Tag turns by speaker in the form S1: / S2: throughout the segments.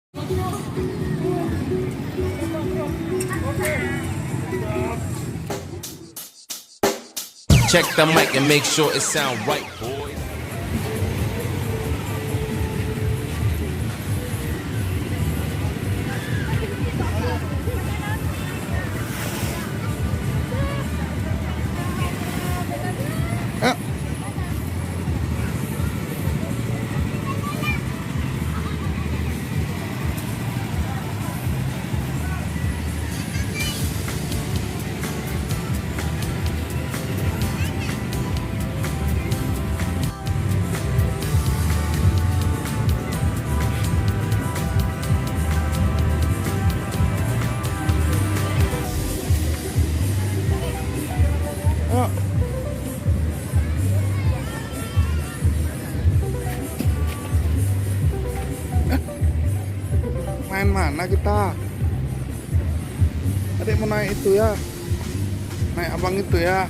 S1: Check the mic and make sure it sound right, boy.
S2: Main mana kita? Adik mau naik itu ya, naik abang itu ya.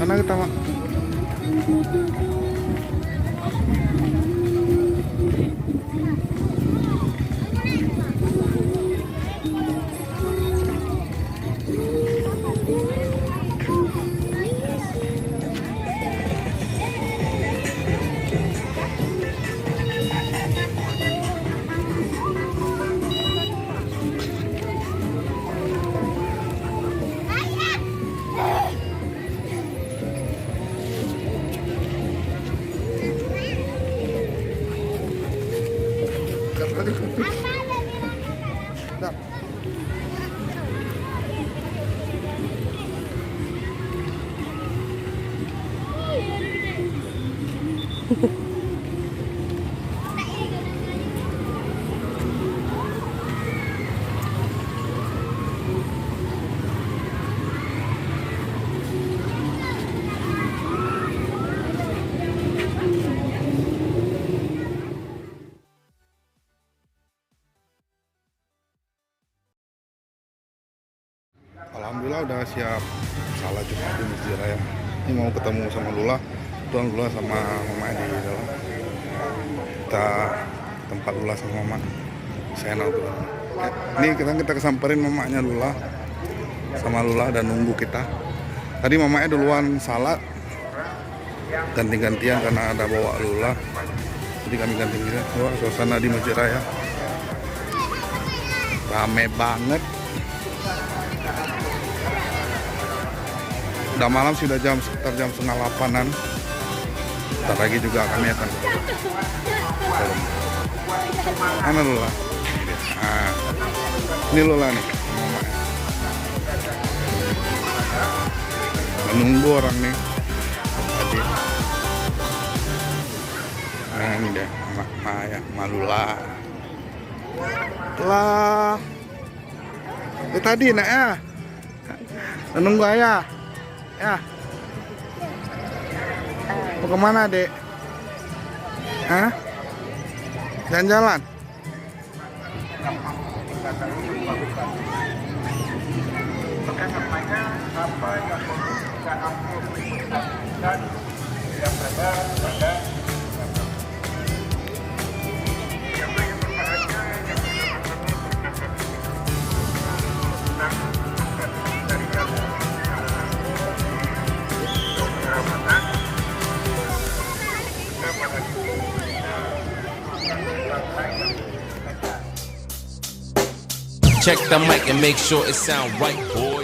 S2: Sana kita mak. Alhamdulillah udah siap salat Jumat di Masjid Raya. Ini mau ketemu sama Lula, Tuan Lula sama Mama di dalam. Kita tempat Lula sama Mama. Senang tuh. Ini kita kesamperin mamanya Lula sama Lula dan nunggu kita. Tadi mamanya duluan salat, ganti-gantian karena ada bawa Lula. Jadi kami ganti-gantian. Wah, suasana di Masjid Raya rame banget. Udah malam, sudah sekitar jam 7:30-an. Bentar lagi juga kami akan mana Lula? Nah, ini Lula nih. Menunggu orang nih. Tadi. Nah, ini deh, Maya, Malula. Lah. Tadi nak ya. Menunggu ayah. Ya. Mau kemana, Dek? Hah? Jalan-jalan?
S1: Check the mic and make sure it sound right, boy.